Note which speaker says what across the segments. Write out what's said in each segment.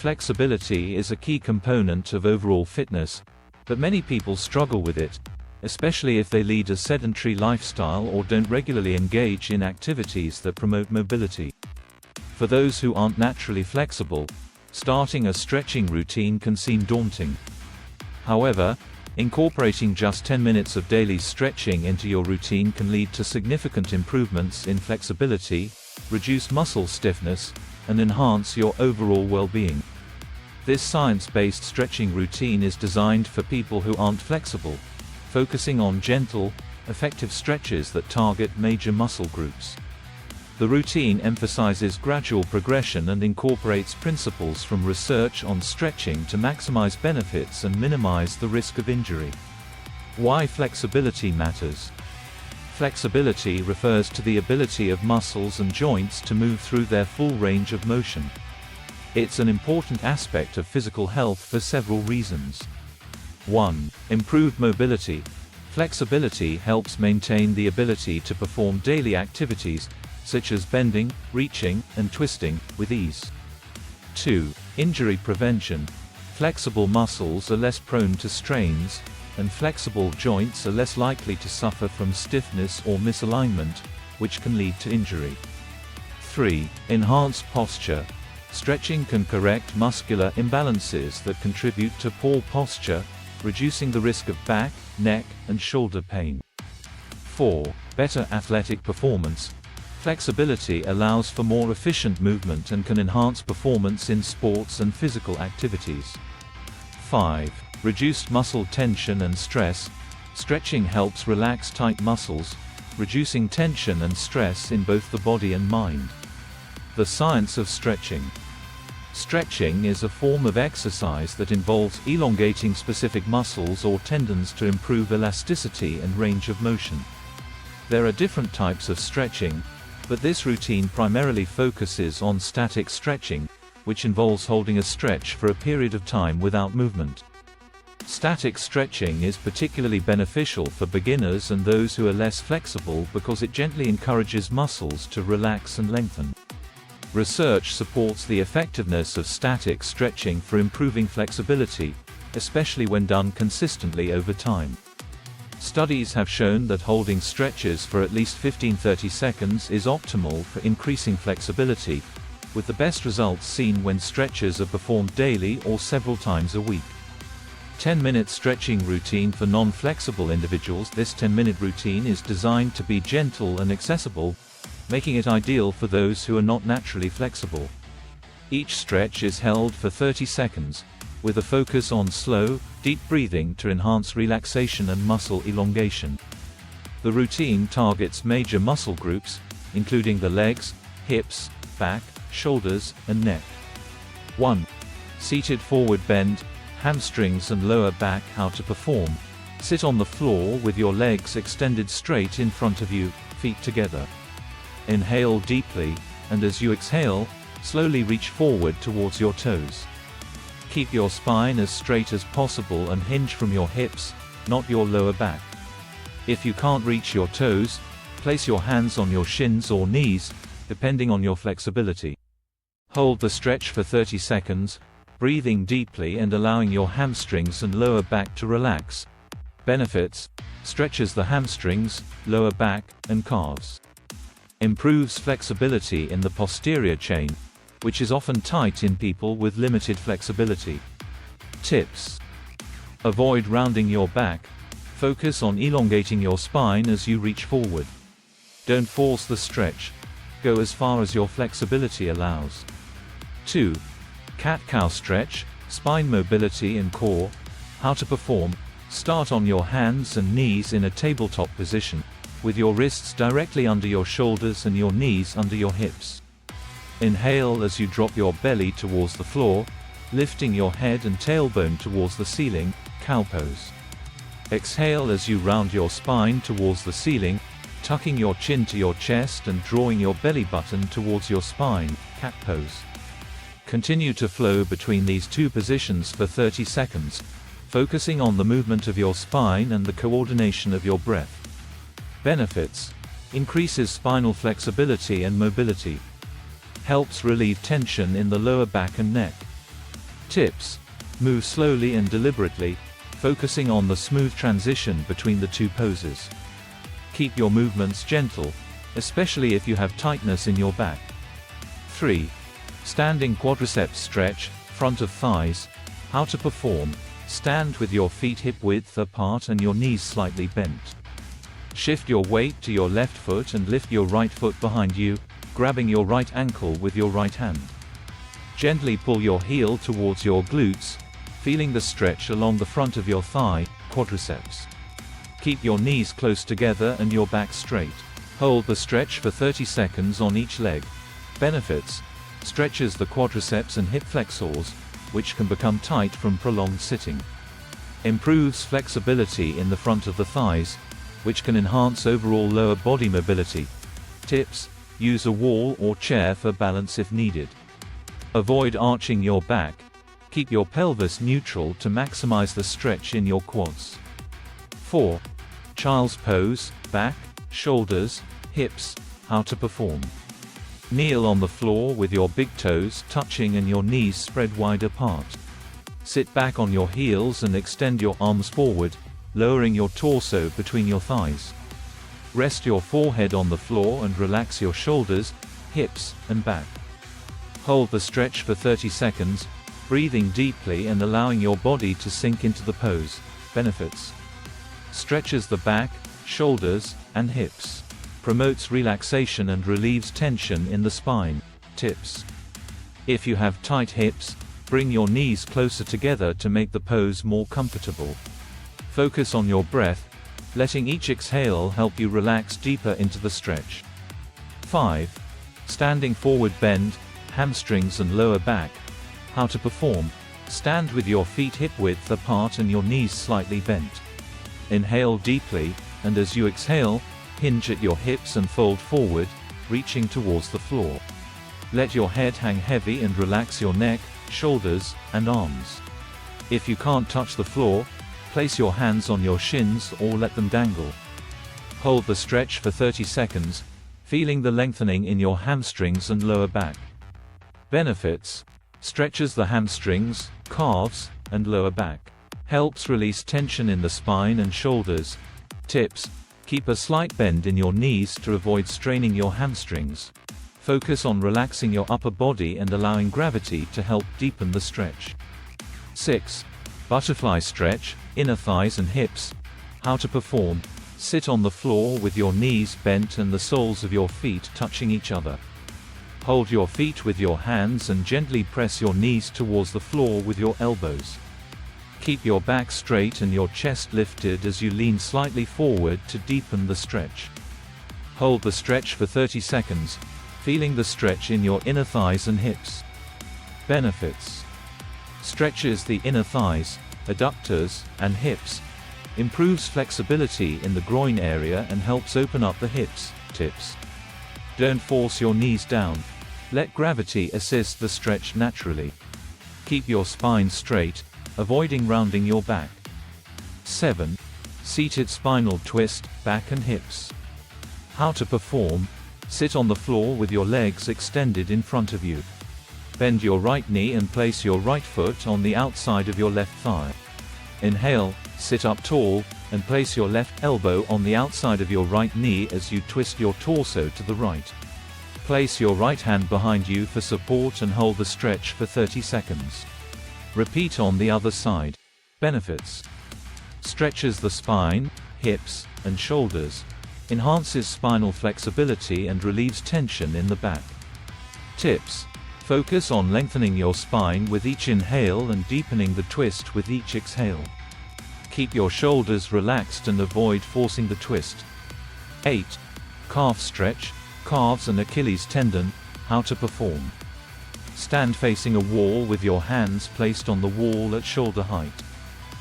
Speaker 1: Flexibility is a key component of overall fitness, but many people struggle with it, especially if they lead a sedentary lifestyle or don't regularly engage in activities that promote mobility. For those who aren't naturally flexible, starting a stretching routine can seem daunting. However, incorporating just 10 minutes of daily stretching into your routine can lead to significant improvements in flexibility, reduce muscle stiffness, and enhance your overall well-being. This science-based stretching routine is designed for people who aren't flexible, focusing on gentle, effective stretches that target major muscle groups. The routine emphasizes gradual progression and incorporates principles from research on stretching to maximize benefits and minimize the risk of injury. Why flexibility matters. Flexibility refers to the ability of muscles and joints to move through their full range of motion. It's an important aspect of physical health for several reasons. 1. Improved mobility. Flexibility helps maintain the ability to perform daily activities, such as bending, reaching, and twisting, with ease. 2. Injury prevention. Flexible muscles are less prone to strains, and flexible joints are less likely to suffer from stiffness or misalignment, which can lead to injury. 3. Enhanced posture. Stretching can correct muscular imbalances that contribute to poor posture, reducing the risk of back, neck, and shoulder pain. 4. Better athletic performance. Flexibility allows for more efficient movement and can enhance performance in sports and physical activities. 5. Reduced muscle tension and stress. Stretching helps relax tight muscles, reducing tension and stress in both the body and mind. The science of stretching. Stretching is a form of exercise that involves elongating specific muscles or tendons to improve elasticity and range of motion. There are different types of stretching, but this routine primarily focuses on static stretching, which involves holding a stretch for a period of time without movement. Static stretching is particularly beneficial for beginners and those who are less flexible because it gently encourages muscles to relax and lengthen. Research supports the effectiveness of static stretching for improving flexibility, especially when done consistently over time. Studies have shown that holding stretches for at least 15–30 seconds is optimal for increasing flexibility, with the best results seen when stretches are performed daily or several times a week. 10-minute stretching routine for non-flexible individuals. This 10-minute routine is designed to be gentle and accessible, making it ideal for those who are not naturally flexible. Each stretch is held for 30 seconds, with a focus on slow, deep breathing to enhance relaxation and muscle elongation. The routine targets major muscle groups, including the legs, hips, back, shoulders, and neck. 1. Seated forward bend, hamstrings and lower back. How to perform. Sit on the floor with your legs extended straight in front of you, feet together. Inhale deeply, and as you exhale, slowly reach forward towards your toes. Keep your spine as straight as possible and hinge from your hips, not your lower back. If you can't reach your toes, place your hands on your shins or knees, depending on your flexibility. Hold the stretch for 30 seconds, breathing deeply and allowing your hamstrings and lower back to relax. Benefits: stretches the hamstrings, lower back, and calves. Improves flexibility in the posterior chain, which is often tight in people with limited flexibility. Tips: avoid rounding your back. Focus on elongating your spine as you reach forward. Don't force the stretch. Go as far as your flexibility allows. 2. Cat-cow stretch, spine mobility and core. How to perform. Start on your hands and knees in a tabletop position, with your wrists directly under your shoulders and your knees under your hips. Inhale as you drop your belly towards the floor, lifting your head and tailbone towards the ceiling, cow pose. Exhale as you round your spine towards the ceiling, tucking your chin to your chest and drawing your belly button towards your spine, cat pose. Continue to flow between these two positions for 30 seconds, focusing on the movement of your spine and the coordination of your breath. Benefits: increases spinal flexibility and mobility. Helps relieve tension in the lower back and neck. Tips: move slowly and deliberately, focusing on the smooth transition between the two poses. Keep your movements gentle, especially if you have tightness in your back. 3. Standing quadriceps stretch, front of thighs. How to perform: stand with your feet hip-width apart and your knees slightly bent. Shift your weight to your left foot and lift your right foot behind you, grabbing your right ankle with your right hand. Gently pull your heel towards your glutes, feeling the stretch along the front of your thigh, quadriceps. Keep your knees close together and your back straight. Hold the stretch for 30 seconds on each leg. Benefits: stretches the quadriceps and hip flexors, which can become tight from prolonged sitting. Improves flexibility in the front of the thighs, which can enhance overall lower body mobility. Tips: use a wall or chair for balance if needed. Avoid arching your back. Keep your pelvis neutral to maximize the stretch in your quads. 4. Child's pose, back, shoulders, hips. How to perform: kneel on the floor with your big toes touching and your knees spread wide apart. Sit back on your heels and extend your arms forward, lowering your torso between your thighs. Rest your forehead on the floor and relax your shoulders, hips, and back. Hold the stretch for 30 seconds, breathing deeply and allowing your body to sink into the pose. Benefits: stretches the back, shoulders, and hips. Promotes relaxation and relieves tension in the spine. Tips: if you have tight hips, bring your knees closer together to make the pose more comfortable. Focus on your breath, letting each exhale help you relax deeper into the stretch. 5. Standing forward bend, hamstrings and lower back. How to perform: stand with your feet hip-width apart and your knees slightly bent. Inhale deeply, and as you exhale, hinge at your hips and fold forward, reaching towards the floor. Let your head hang heavy and relax your neck, shoulders, and arms. If you can't touch the floor, place your hands on your shins or let them dangle. Hold the stretch for 30 seconds, feeling the lengthening in your hamstrings and lower back. Benefits: stretches the hamstrings, calves, and lower back. Helps release tension in the spine and shoulders. Tips: keep a slight bend in your knees to avoid straining your hamstrings. Focus on relaxing your upper body and allowing gravity to help deepen the stretch. 6. Butterfly stretch, inner thighs and hips. How to perform: sit on the floor with your knees bent and the soles of your feet touching each other. Hold your feet with your hands and gently press your knees towards the floor with your elbows. Keep your back straight and your chest lifted as you lean slightly forward to deepen the stretch. Hold the stretch for 30 seconds, feeling the stretch in your inner thighs and hips. Benefits: stretches the inner thighs, adductors, and hips. Improves flexibility in the groin area and helps open up the hips. Tips: don't force your knees down. Let gravity assist the stretch naturally. Keep your spine straight, avoiding rounding your back. 7. Seated spinal twist, back and hips. How to perform: sit on the floor with your legs extended in front of you. Bend your right knee and place your right foot on the outside of your left thigh. Inhale, sit up tall, and place your left elbow on the outside of your right knee as you twist your torso to the right. Place your right hand behind you for support and hold the stretch for 30 seconds. Repeat on the other side. Benefits: stretches the spine, hips, and shoulders. Enhances spinal flexibility and relieves tension in the back. Tips: focus on lengthening your spine with each inhale and deepening the twist with each exhale. Keep your shoulders relaxed and avoid forcing the twist. 8. Calf stretch, calves and Achilles tendon. How to perform: stand facing a wall with your hands placed on the wall at shoulder height.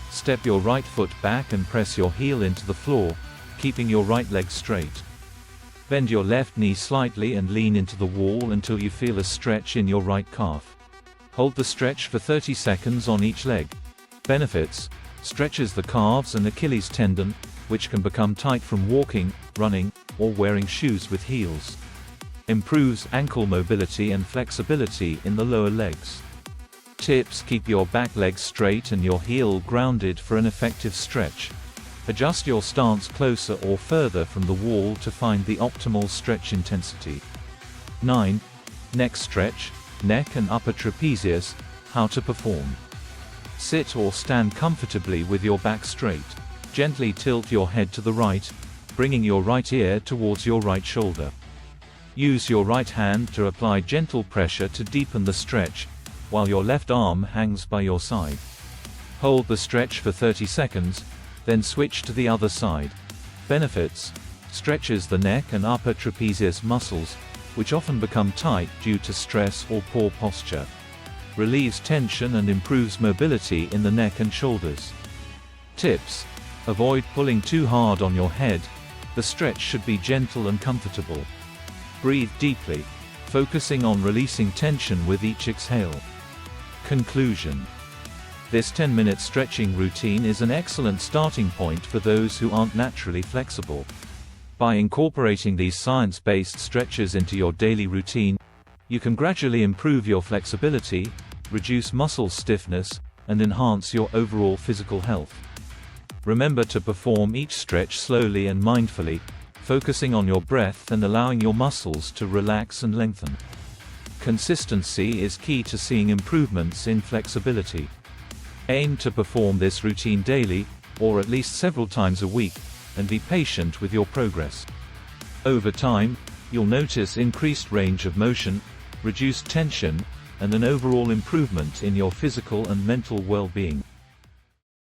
Speaker 1: Step your right foot back and press your heel into the floor, keeping your right leg straight. Bend your left knee slightly and lean into the wall until you feel a stretch in your right calf. Hold the stretch for 30 seconds on each leg. Benefits: stretches the calves and Achilles tendon, which can become tight from walking, running, or wearing shoes with heels. Improves ankle mobility and flexibility in the lower legs. Tips: keep your back legs straight and your heel grounded for an effective stretch. Adjust your stance closer or further from the wall to find the optimal stretch intensity. 9. Neck stretch, neck and upper trapezius. How to perform. Sit or stand comfortably with your back straight. Gently tilt your head to the right, bringing your right ear towards your right shoulder. Use your right hand to apply gentle pressure to deepen the stretch, while your left arm hangs by your side. Hold the stretch for 30 seconds, then switch to the other side. Benefits: stretches the neck and upper trapezius muscles, which often become tight due to stress or poor posture. Relieves tension and improves mobility in the neck and shoulders. Tips: avoid pulling too hard on your head. The stretch should be gentle and comfortable. Breathe deeply, focusing on releasing tension with each exhale. Conclusion: this 10-minute stretching routine is an excellent starting point for those who aren't naturally flexible. By incorporating these science-based stretches into your daily routine, you can gradually improve your flexibility, reduce muscle stiffness, and enhance your overall physical health. Remember to perform each stretch slowly and mindfully, focusing on your breath and allowing your muscles to relax and lengthen. Consistency is key to seeing improvements in flexibility. Aim to perform this routine daily, or at least several times a week, and be patient with your progress. Over time, you'll notice increased range of motion, reduced tension, and an overall improvement in your physical and mental well-being.